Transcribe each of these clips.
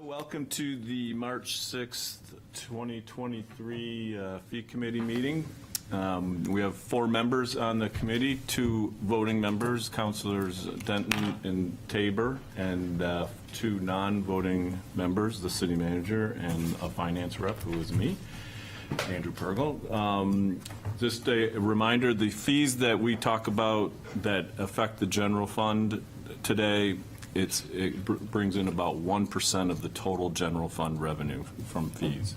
Welcome to the March 6th, 2023 Fee Committee meeting. We have 4 members on the committee, 2 voting members, Councilors Denton and Tabor, and 2 non-voting members, the city manager and a finance rep, who is me, Andrew Pergel. Just a reminder, the fees that we talk about that affect the general fund today, it brings in about 1% of the total general fund revenue from fees.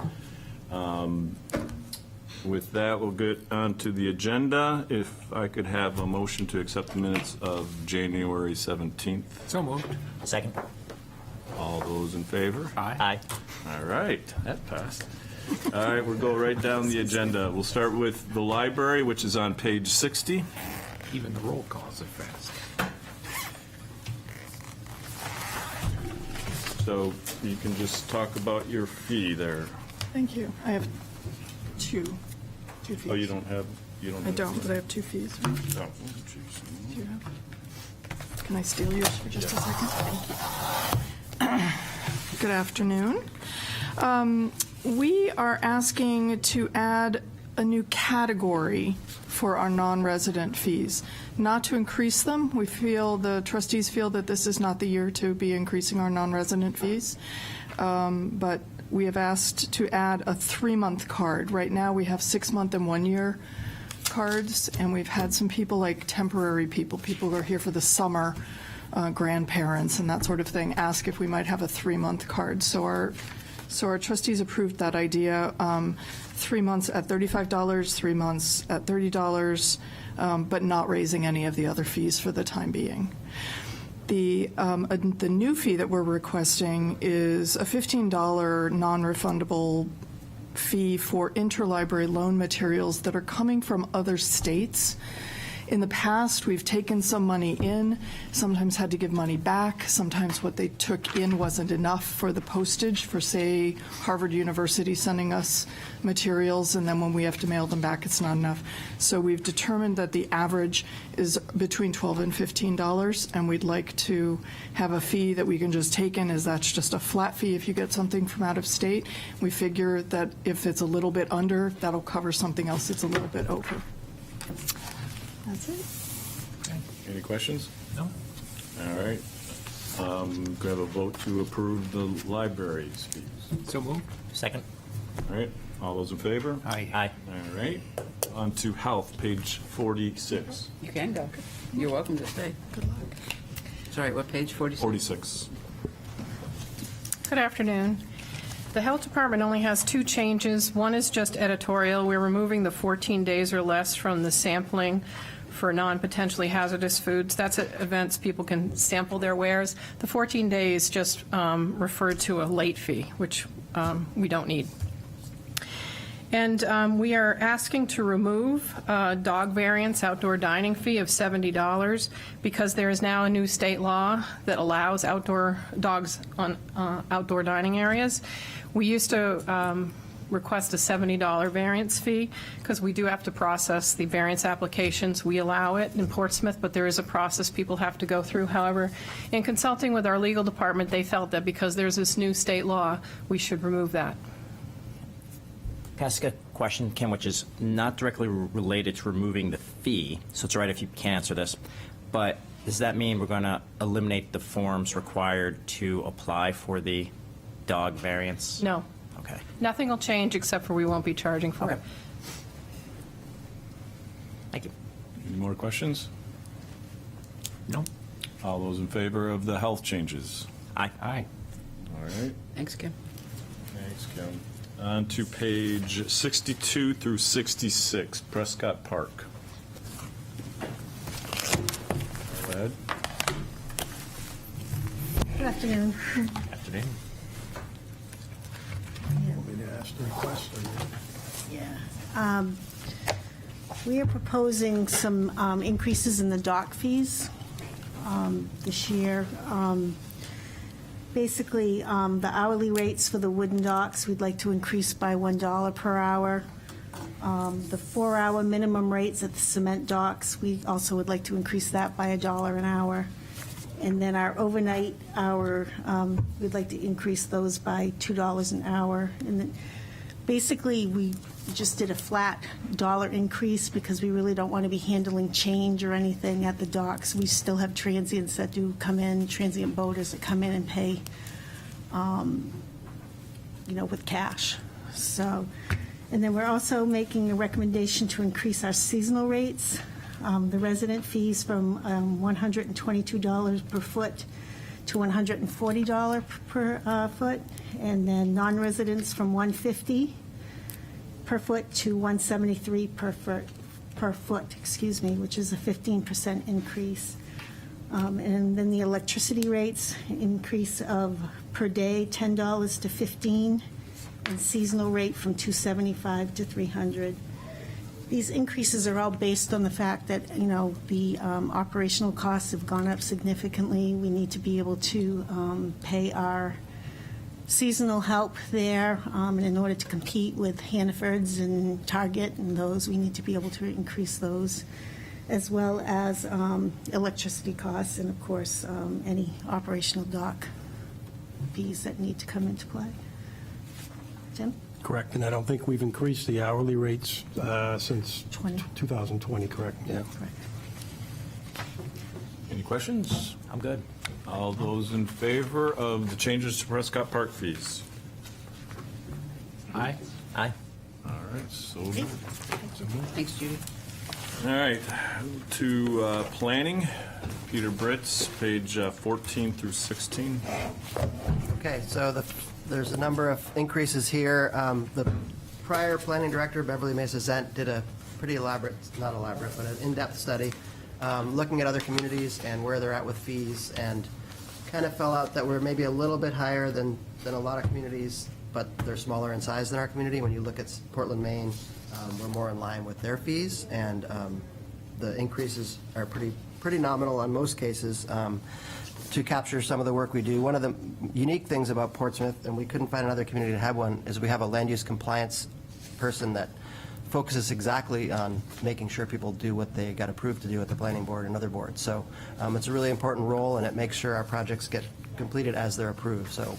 With that, we'll get on to the agenda. If I could have a motion to accept the minutes of January 17th. So moved. Second. All those in favor? Aye. All right, that passed. All right, we'll go right down the agenda. We'll start with the library, which is on page 60. Even the roll calls are fast. So you can just talk about your fee there. Thank you. I have two fees. Oh, you don't have? I don't, but I have 2 fees. Oh, jeez. Do you have? Can I steal yours for just a second? Thank you. Good afternoon. We are asking to add a new category for our non-resident fees, not to increase them. We feel, the trustees feel that this is not the year to be increasing our non-resident fees, but we have asked to add a 3-month card. Right now we have 6-month and 1-year cards, and we've had some people, like temporary people who are here for the summer, grandparents and that sort of thing, ask if we might have a 3-month card. So our trustees approved that idea. 3 months at $35, 3 months at $30, but not raising any of the other fees for the time being. The new fee that we're requesting is a $15 non-refundable fee for interlibrary loan materials that are coming from other states. In the past, we've taken some money in, sometimes had to give money back. Sometimes what they took in wasn't enough for the postage for, say, Harvard University sending us materials, and then when we have to mail them back, it's not enough. So we've determined that the average is between $12 and $15, and we'd like to have a fee that we can just take in, as that's just a flat fee if you get something from out of state. We figure that if it's a little bit under, that'll cover something else that's a little bit over. That's it. Okay. Any questions? No. All right. Could I have a vote to approve the library's fees? So moved. Second. All right. All those in favor? Aye. Aye. All right. On to health, page 46. You can go. You're welcome to stay. Good luck. Sorry, what page, 46? 46. Good afternoon. The Health Department only has 2 changes. One is just editorial. We're removing the 14 days or less from the sampling for non-potentially hazardous foods. That's at events people can sample their wares. The 14 days just referred to a late fee, which we don't need. And we are asking to remove dog variance outdoor dining fee of $70 because there is now a new state law that allows outdoor dogs on outdoor dining areas. We used to request a $70 variance fee because we do have to process the variance applications. We allow it in Portsmouth, but there is a process people have to go through. However, in consulting with our legal department, they felt that because there's this new state law, we should remove that. Can I ask a question, Kim, which is not directly related to removing the fee, so it's all right if you can't answer this, but does that mean we're going to eliminate the forms required to apply for the dog variance? No. Okay. Nothing will change except for we won't be charging for it. Thank you. Any more questions? No. All those in favor of the health changes? Aye. Aye. All right. Thanks, Kim. Thanks, Kim. On to page 62 through 66, Prescott Park. Go ahead. Good afternoon. Afternoon. Yeah. We are proposing some increases in the dock fees this year. Basically, the hourly rates for the wooden docks, we'd like to increase by $1 per hour. The 4-hour minimum rates at the cement docks, we also would like to increase that by $1 an hour. And then our overnight hour, we'd like to increase those by $2 an hour. And then basically, we just did a flat dollar increase because we really don't want to be handling change or anything at the docks. We still have transients that do come in, transient boaters that come in and pay, with cash. So, and then we're also making a recommendation to increase our seasonal rates. The resident fees from $122 per foot to $140 per foot, and then non-residents from $150 per foot to $173 per foot, which is a 15% increase. And then the electricity rates increase of per day $10 to $15, and seasonal rate from $275 to $300. These increases are all based on the fact that, the operational costs have gone up significantly. We need to be able to pay our seasonal help there, and in order to compete with Hannaford's and Target and those, we need to be able to increase those, as well as electricity costs and, of course, any operational dock fees that need to come into play. Jim? Correct, and I don't think we've increased the hourly rates since 2020, correct? Yeah. Correct. Any questions? I'm good. All those in favor of the changes to Prescott Park fees? Aye. Aye. All right, so moved. Thanks, Judy. All right, to planning, Peter Britz, page 14 through 16. Okay, so there's a number of increases here. The prior planning director, Beverly Mesa Zent, did a pretty elaborate, not elaborate, but an in-depth study looking at other communities and where they're at with fees, and kind of fell out that we're maybe a little bit higher than a lot of communities, but they're smaller in size than our community. When you look at Portland, Maine, we're more in line with their fees, and the increases are pretty nominal in most cases. To capture some of the work we do. One of the unique things about Portsmouth, and we couldn't find another community to have one, is we have a land use compliance person that focuses exactly on making sure people do what they got approved to do at the planning board and other boards. So it's a really important role, and it makes sure our projects get completed as they're approved. So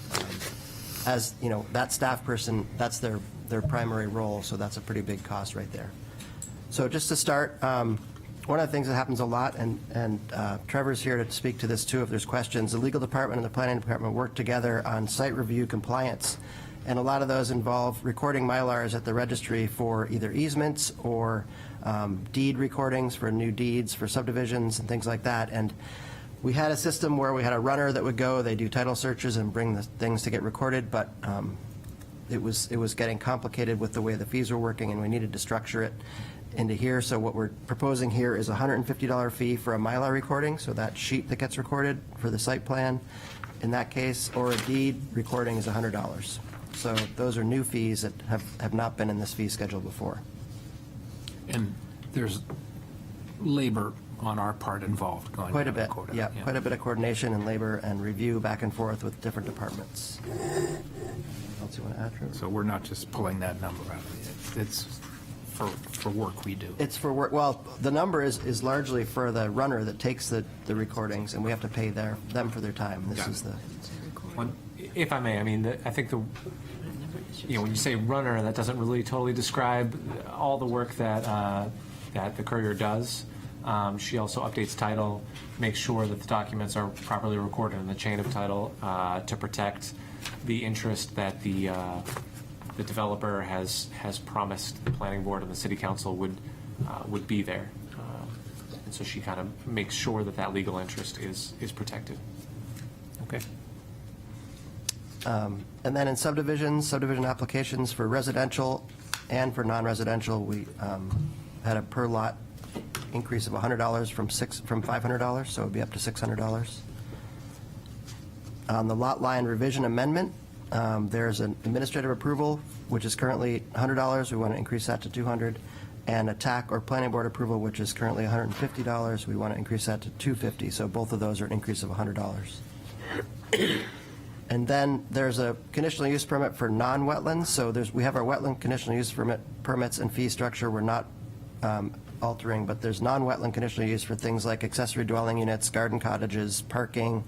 as that staff person, that's their primary role, so that's a pretty big cost right there. So just to start, one of the things that happens a lot, and Trevor's here to speak to this too if there's questions, the legal department and the planning department work together on site review compliance, and a lot of those involve recording Mylars at the registry for either easements or deed recordings for new deeds for subdivisions and things like that. And we had a system where we had a runner that would go, they do title searches and bring the things to get recorded, but it was getting complicated with the way the fees were working, and we needed to structure it into here. So what we're proposing here is a $150 fee for a Mylar recording, so that sheet that gets recorded for the site plan in that case, or a deed recording is $100. So those are new fees that have not been in this fee schedule before. And there's labor on our part involved going Quite a down bit, the quota. yeah, quite a bit of coordination and labor and review back and forth with different departments. Anything else you want to add, Trevor? So we're not just pulling that number out of it. It's for work we do. It's for work, well, the number is largely for the runner that takes the recordings, and we have to pay them for their time. This Got is it. the, If I may, I think when you say runner, that doesn't really totally describe all the work that the courier does. She also updates title, makes sure that the documents are properly recorded in the chain of title to protect the interest that the developer has promised the planning board and the city council would be there. And so she kind of makes sure that legal interest is protected. Okay. and then in subdivision applications for residential and for non-residential, we had a per lot increase of $100 from $500, so it would be up to $600. On the lot line revision amendment, there's an administrative approval, which is currently $100. We want to increase that to $200. And a TAC or planning board approval, which is currently $150. We want to increase that to $250. So both of those are an increase of $100. And then there's a conditional use permit for non-wetlands. So we have our wetland conditional use permits and fee structure. We're not altering, but there's non-wetland conditional use for things like accessory dwelling units, garden cottages, parking,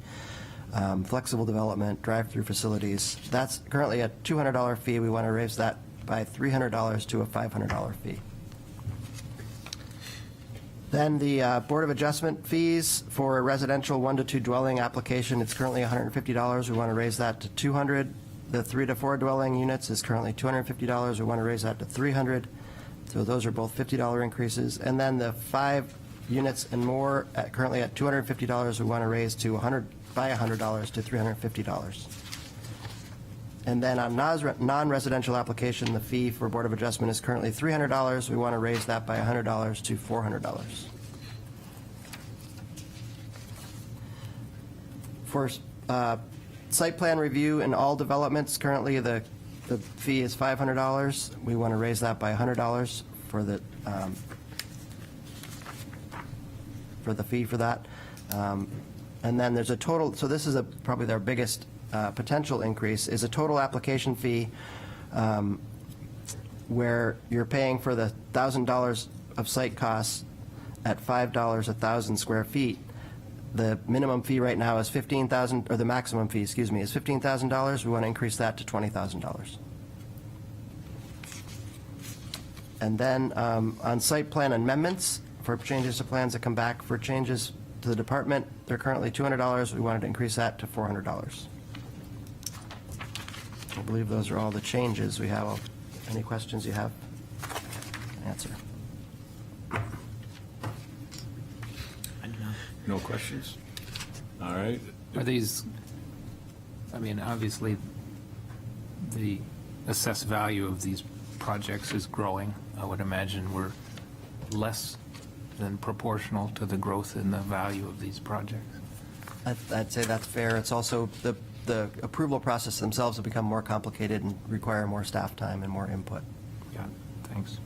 flexible development, drive-through facilities. That's currently a $200 fee. We want to raise that by $300 to a $500 fee. Then the Board of Adjustment fees for a residential 1 to 2 dwelling application, it's currently $150. We want to raise that to $200. The 3 to 4 dwelling units is currently $250. We want to raise that to $300. So those are both $50 increases. And then the 5 units and more, currently at $250, we want to raise to $100 to $350. And then on non-residential application, the fee for Board of Adjustment is currently $300. We want to raise that by $100 to $400. For site plan review in all developments, currently the fee is $500. We want to raise that by $100 for the fee for that. And then there's a total, so this is probably their biggest potential increase, is a total application fee where you're paying for the $1,000 of site costs at $5 a 1,000 square feet. The minimum fee right now is $15,000, or the maximum fee, excuse me, is $15,000. We want to increase that to $20,000. And then on site plan amendments, for changes to plans that come back for changes to the department, they're currently $200. We wanted to increase that to $400. I believe those are all the changes we have. Any questions you have? Answer. No questions? All right. Are these, I mean, obviously, the assessed value of these projects is growing. I would imagine we're less than proportional to the growth in the value of these projects. I'd say that's fair. It's also the approval process themselves have become more complicated and require more staff time and more input. Yeah, thanks.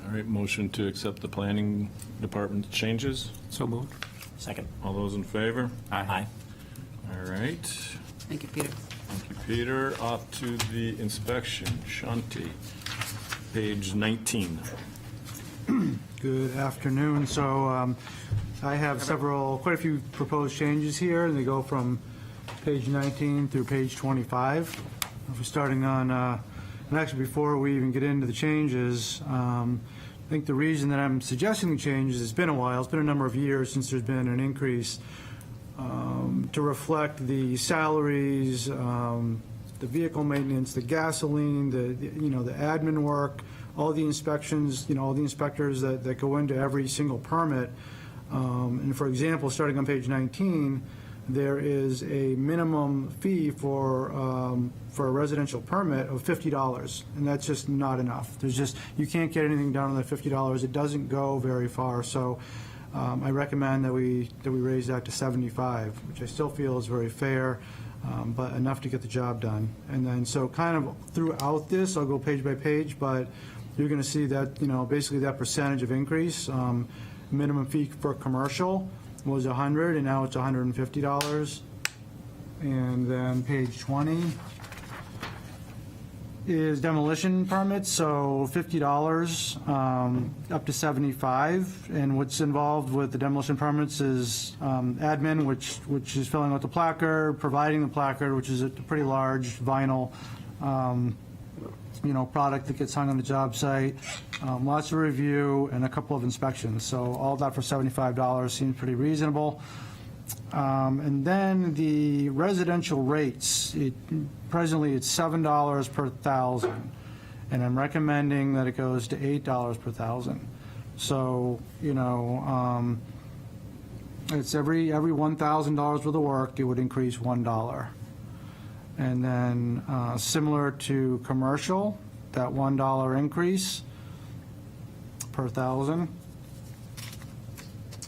All right, motion to accept the planning department's changes. So moved. Second. All those in favor? Aye. All right. Thank you, Peter. Thank you, Peter. Up to the inspection. Shanti, page 19. Good afternoon. So I have quite a few proposed changes here, and they go from page 19 through page 25. We're starting on, and actually before we even get into the changes, I think the reason that I'm suggesting the changes, it's been a while, it's been a number of years since there's been an increase to reflect the salaries, the vehicle maintenance, the gasoline, the admin work, all the inspections, all the inspectors that go into every single permit. And for example, starting on page 19, there is a minimum fee for a residential permit of $50, and that's just not enough. You can't get anything done on that $50. It doesn't go very far. So I recommend that we raise that to $75, which I still feel is very fair, but enough to get the job done. And then so kind of throughout this, I'll go page by page, but you're going to see that basically that percentage of increase. Minimum fee for commercial was $100, and now it's $150. And then page 20 is demolition permits, so $50 up to $75. And what's involved with the demolition permits is admin, which is filling out the placard, providing the placard, which is a pretty large vinyl product that gets hung on the job site, lots of review, and a couple of inspections. So all that for $75 seems pretty reasonable. And then the residential rates, presently it's $7 per 1,000, and I'm recommending that it goes to $8 per 1,000. So, it's every $1,000 worth of work, it would increase $1. And then similar to commercial, that $1 increase per 1,000.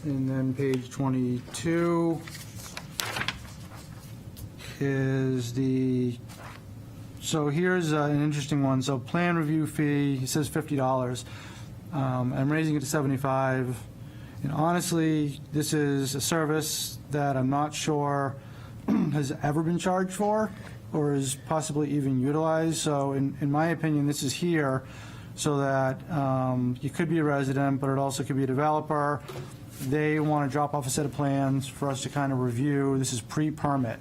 And then page 22 is so here's an interesting one. So plan review fee, it says $50. I'm raising it to $75. And honestly, this is a service that I'm not sure has ever been charged for or is possibly even utilized. So in my opinion, this is here so that you could be a resident, but it also could be a developer. They want to drop off a set of plans for us to kind of review. This is pre-permit.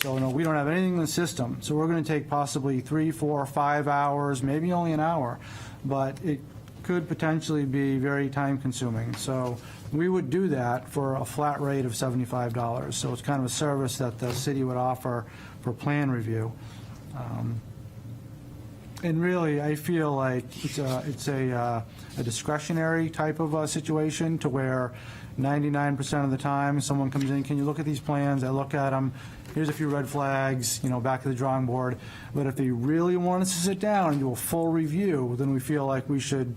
So, no, we don't have anything in the system. So we're going to take possibly 3, 4, 5 hours, maybe only an hour, but it could potentially be very time-consuming. So we would do that for a flat rate of $75. So it's kind of a service that the city would offer for plan review. And really, I feel like it's a discretionary type of a situation to where 99% of the time someone comes in, can you look at these plans? I look at them. Here's a few red flags, back to the drawing board. But if they really want us to sit down and do a full review, then we feel like we should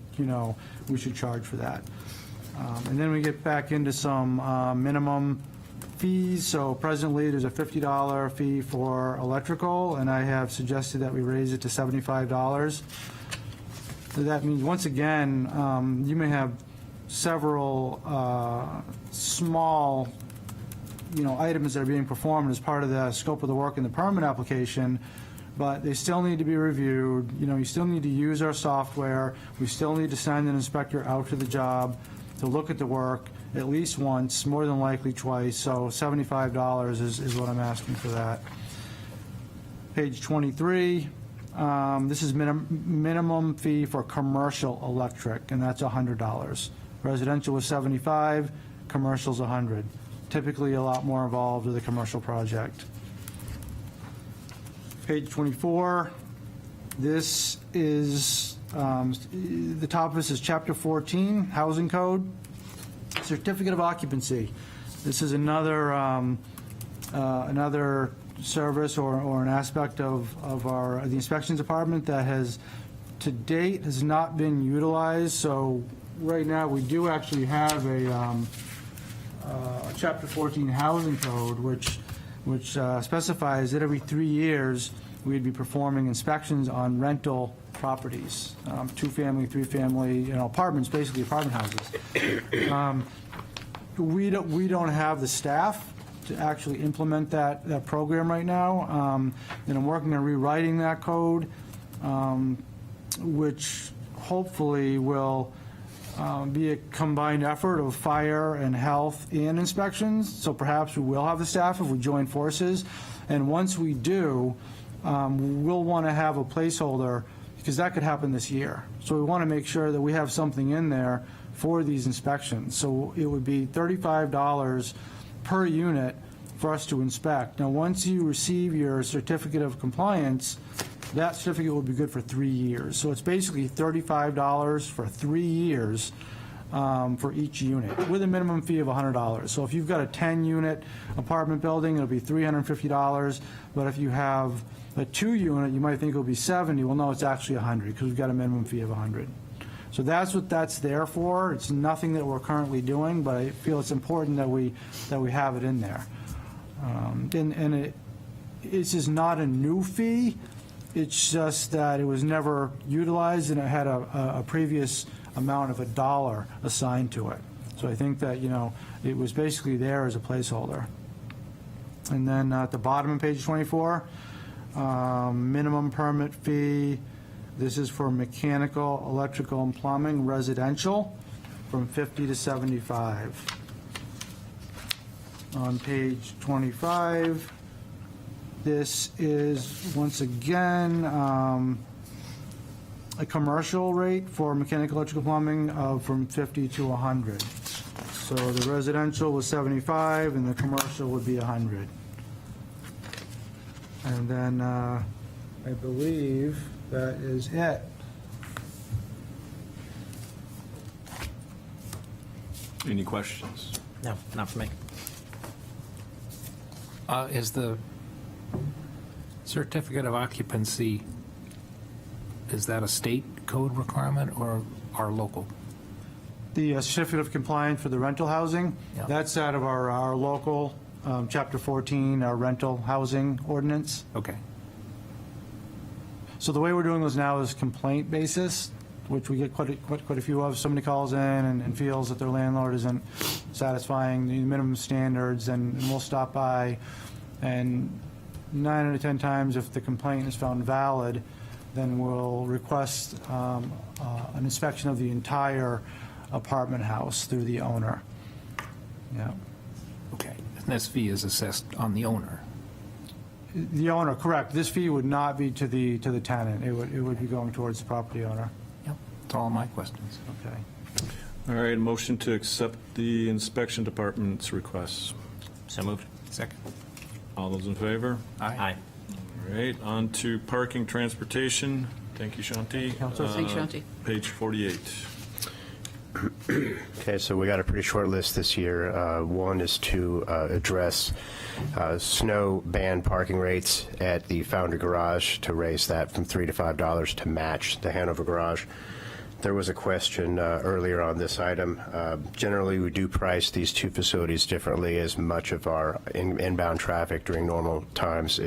charge for that. And then we get back into some minimum fees. So presently, there's a $50 fee for electrical, and I have suggested that we raise it to $75. So that means, once again, you may have several small items that are being performed as part of the scope of the work in the permit application, but they still need to be reviewed. You still need to use our software. We still need to send an inspector out to the job to look at the work at least once, more than likely twice. So $75 is what I'm asking for that. Page 23, this is minimum fee for commercial electric, and that's $100. Residential is $75, commercial's $100. Typically a lot more involved with a commercial project. Page 24, this is, the top of this is Chapter 14, Housing Code, Certificate of Occupancy. This is another service or an aspect of the inspections department that has, to date, has not been utilized. So right now, we do actually have a Chapter 14 Housing Code, which specifies that every 3 years, we'd be performing inspections on rental properties, 2-family, 3-family, apartments, basically apartment houses. We don't have the staff to actually implement that program right now, and I'm working on rewriting that code, which hopefully will be a combined effort of fire and health and inspections. So perhaps we will have the staff if we join forces, and once we do, we'll want to have a placeholder, because that could happen this year. So we want to make sure that we have something in there for these inspections. So it would be $35 per unit for us to inspect. Now, once you receive your certificate of compliance, that certificate will be good for 3 years. So it's basically $35 for 3 years for each unit, with a minimum fee of $100. So if you've got a 10-unit apartment building, it'll be $350. But if you have a 2-unit, you might think it'll be $70. Well, no, it's actually $100, because we've got a minimum fee of $100. So that's what that's there for. It's nothing that we're currently doing, but I feel it's important that we have it in there. It's just not a new fee. It's just that it was never utilized, and it had a previous amount of $1 assigned to it. So I think that, it was basically there as a placeholder. And then at the bottom of page 24, minimum permit fee. This is for mechanical, electrical, and plumbing, residential, from $50 to $75. On page 25, this is, once again, a commercial rate for mechanical, electrical, plumbing from $50 to $100. So the residential was $75, and the commercial would be $100. And then I believe that is it. Any questions? No, not for me. Is the certificate of occupancy, is that a state code requirement or our local? The certificate of compliance for the rental housing, Yeah. that's out of our local, Chapter 14, our rental housing ordinance. Okay. So the way we're doing those now is complaint basis, which we get quite a few of. Somebody calls in and feels that their landlord isn't satisfying the minimum standards, and we'll stop by, and 9 out of 10 times, if the complaint is found valid, then we'll request an inspection of the entire apartment house through the owner. Yeah. Okay. And this fee is assessed on the owner. The owner, correct. This fee would not be to the tenant. It would be going towards the property owner. Yep. That's all my questions. Okay. All right, motion to accept the inspection department's requests. So moved. Second. All those in favor? Aye. All right, on to parking transportation. Thank you, Shanti. Thanks, Shanti. Page 48. Okay, so we got a pretty short list this year. One is to address snow ban parking rates at the Foundry Garage, to raise that from $3 to $5 to match the Hanover Garage. There was a question earlier on this item. Generally, we do price these two facilities differently, as much of our inbound traffic during normal times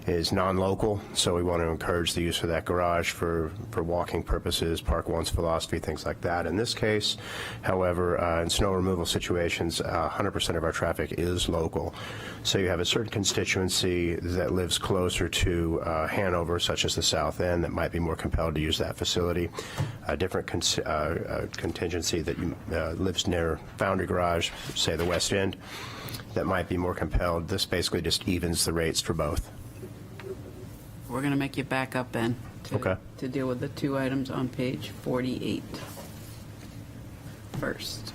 is non-local, so we want to encourage the use of that garage for walking purposes, Park One's philosophy, things like that. In this case, however, in snow removal situations, 100% of our traffic is local. So you have a certain constituency that lives closer to Hanover, such as the South End, that might be more compelled to use that facility. A different contingency that lives near Foundry Garage, say the West End, that might be more compelled. This basically just evens the rates for both. We're going to make you back up, Ben, Okay. to deal with the two items on page 48. First.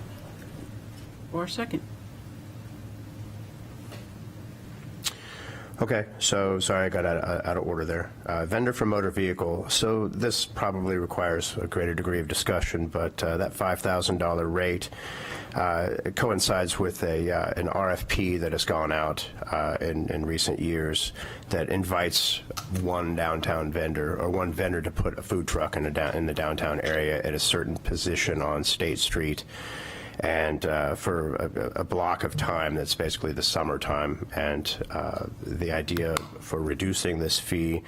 Or second. Okay, so sorry I got out of order there. Vendor for motor vehicle. So this probably requires a greater degree of discussion, but that $5,000 rate coincides with an RFP that has gone out in recent years that invites one downtown vendor, or one vendor, to put a food truck in the downtown area at a certain position on State Street, and for a block of time that's basically the summertime. And the idea for reducing this fee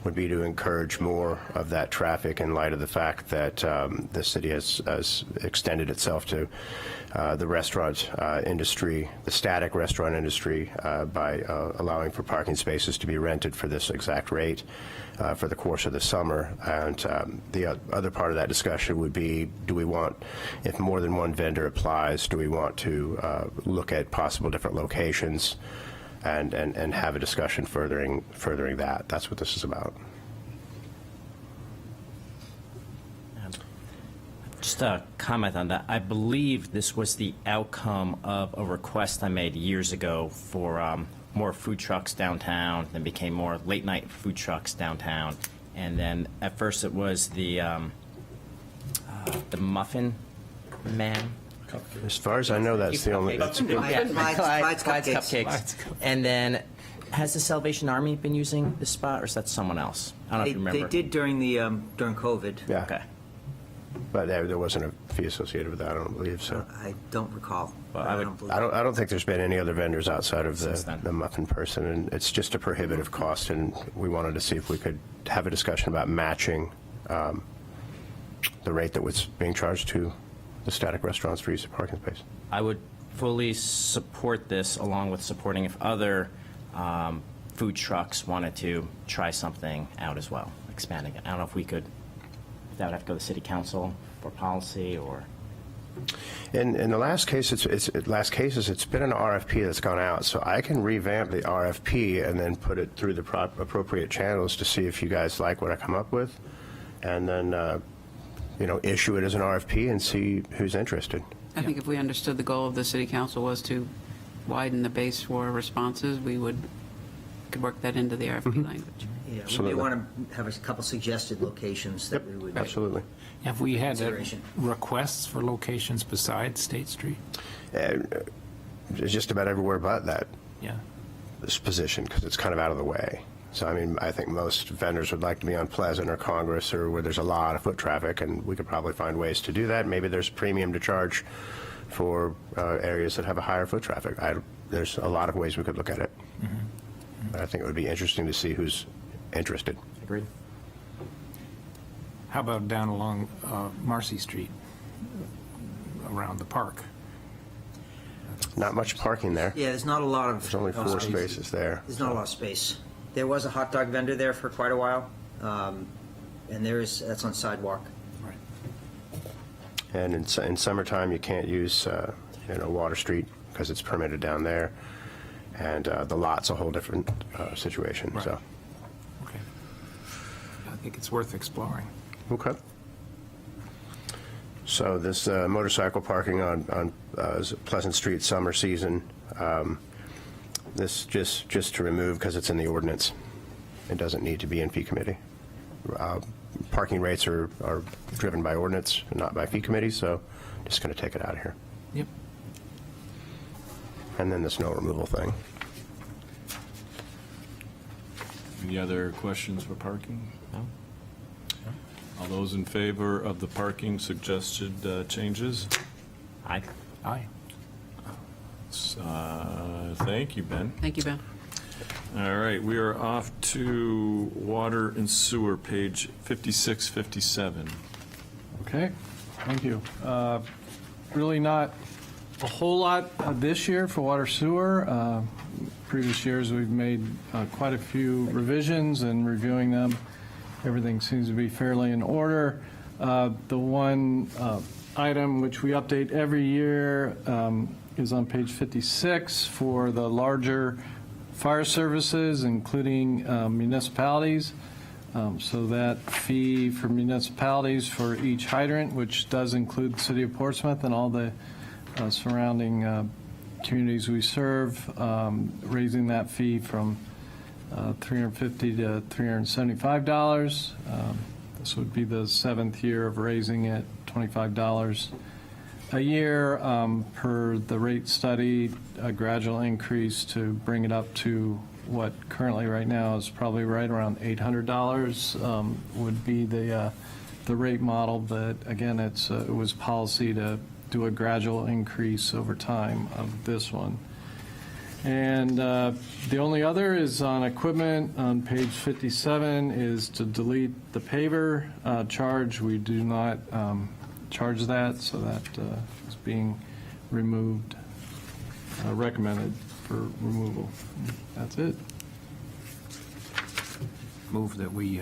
would be to encourage more of that traffic, in light of the fact that the city has extended itself to the restaurant industry, the static restaurant industry, by allowing for parking spaces to be rented for this exact rate for the course of the summer. And the other part of that discussion would be, do we want, if more than one vendor applies, do we want to look at possible different locations and have a discussion furthering that? That's what this is about. Just a comment on that. I believe this was the outcome of a request I made years ago for more food trucks downtown, then became more late-night food trucks downtown. And then at first it was the Muffin Man. As far as I know, that's the only. Clyde's Cupcakes. And then, has the Salvation Army been using this spot, or is that someone else? I don't know if you remember. They did during COVID. Yeah. Okay. But there wasn't a fee associated with that, I don't believe so. I don't recall. Well, I don't believe. I don't think there's been any other vendors outside of Since then. the muffin person, and it's just a prohibitive cost, and we wanted to see if we could have a discussion about matching the rate that was being charged to the static restaurants for use of parking space. I would fully support this, along with supporting if other food trucks wanted to try something out as well, expanding it. I don't know if we could, if that would have to go to the city council for policy, or... In the last cases, it's been an RFP that's gone out, so I can revamp the RFP and then put it through the appropriate channels to see if you guys like what I come up with, and then issue it as an RFP and see who's interested. I think if we understood the goal of the city council was to widen the base for responses, we could work that into the RFP language. Yeah, we may Absolutely. want to have a couple suggested locations that we would. Absolutely. Have we had Consideration. requests for locations besides State Street? It's just about everywhere but Yeah. this position, because it's kind of out of the way. So, I mean, I think most vendors would like to be on Pleasant or Congress, or where there's a lot of foot traffic, and we could probably find ways to do that. Maybe there's a premium to charge for areas that have a higher foot traffic. There's a lot of ways we could look at it. But I think it would be interesting to see who's interested. Agreed. How about down along Marcy Street, around the park? Not much parking there. Yeah, there's not a lot of. There's only 4 space. spaces there. There's not a lot of space. There was a hot dog vendor there for quite a while. And that's on sidewalk. And in summertime, you can't use, Water Street because it's permitted down there. And the lot's a whole different situation, so. Okay. I think it's worth exploring. Okay. So this motorcycle parking on Pleasant Street summer season, this just to remove because it's in the ordinance. It doesn't need to be in fee committee. Parking rates are driven by ordinance, not by fee committee, so just going to take it out of here. Yep. And then the snow removal thing. Any other questions for parking? No? All those in favor of the parking suggested changes? Aye. Aye. Thank you, Ben. Thank you, Ben. All right, we are off to water and sewer, page 56, 57. Okay, thank you. Really not a whole lot this year for water sewer. Previous years, we've made quite a few revisions, and reviewing them, everything seems to be fairly in order. The one item which we update every year is on page 56 for the larger fire services, including municipalities. So that fee for municipalities for each hydrant, which does include the city of Portsmouth and all the surrounding communities we serve, raising that fee from $350 to $375. This would be the 7th year of raising it, $25 a year per the rate study, a gradual increase to bring it up to what currently right now is probably right around $800 would be the rate model. But again, it was policy to do a gradual increase over time of this one. And the only other is on equipment on page 57 is to delete the paver charge. We do not charge that, so that is being removed, recommended for removal. That's it. Move that we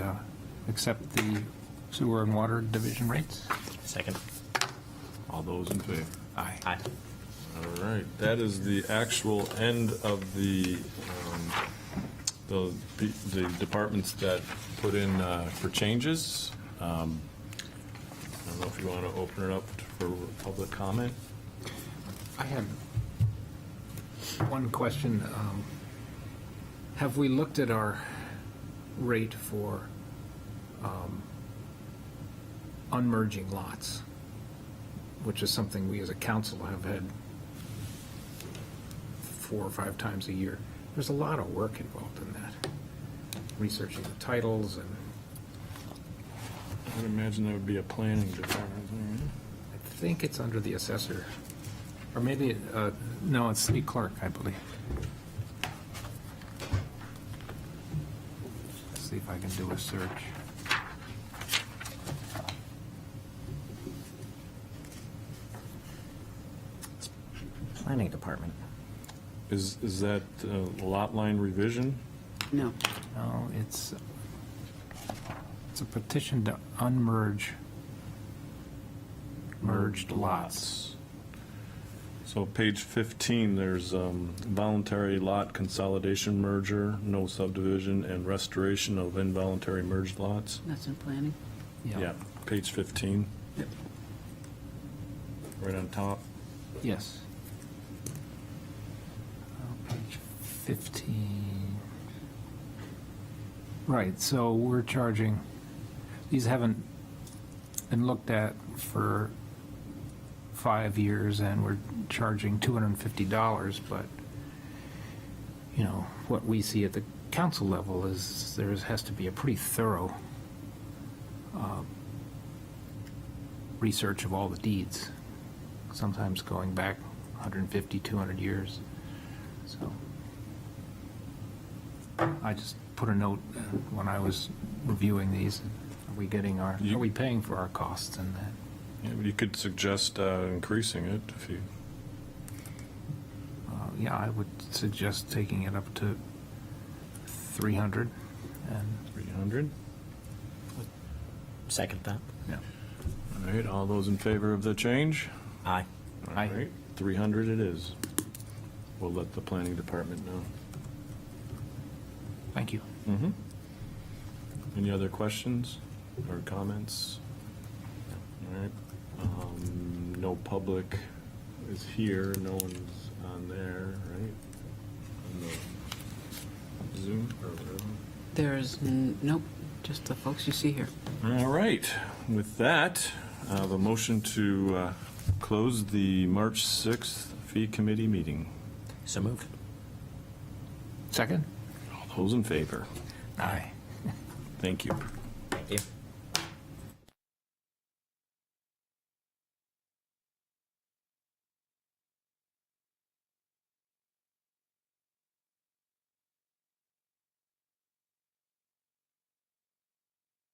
accept the sewer and water division rates. Second. All those in favor? Aye. Aye. All right, that is the actual end of the departments that put in for changes. I don't know if you want to open it up for public comment. I have one question. Have we looked at our rate for unmerging lots, which is something we as a council have had 4 or 5 times a year? There's a lot of work involved in that, researching the titles, and I would imagine that would be a planning department thing, I think it's under the assessor. Or maybe, no, it's the clerk, I believe. Let's see if I can do a search. Planning department. right? Is that lot line revision? No. No, it's a petition to unmerge merged lots. So page 15, there's voluntary lot consolidation merger, no subdivision, and restoration of involuntary merged lots. That's in planning. Yeah, page 15. Yep. Right on top. Yes. Page 15. Right, so we're charging, these haven't been looked at for 5 years, and we're charging $250, but, you know, what we see at the council level is there has to be a pretty thorough research of all the deeds, sometimes going back 150, 200 years. So I just put a note when I was reviewing these, are we getting our, are we paying for our costs and that? Yeah, but you could suggest increasing it if you. Yeah, I would suggest taking it up to 300 and 300. Second that. Yeah. All right, all those in favor of the change? Aye. All right, 300 it is. We'll let the planning department know. Thank you. Any other questions or comments? All right. No public is here. No one's on there, right? On the Zoom or whatever. There's, nope, just the folks you see here. All right. With that, I have a motion to close the March 6th fee committee meeting. So moved. Second? All those in favor? Aye. Thank you.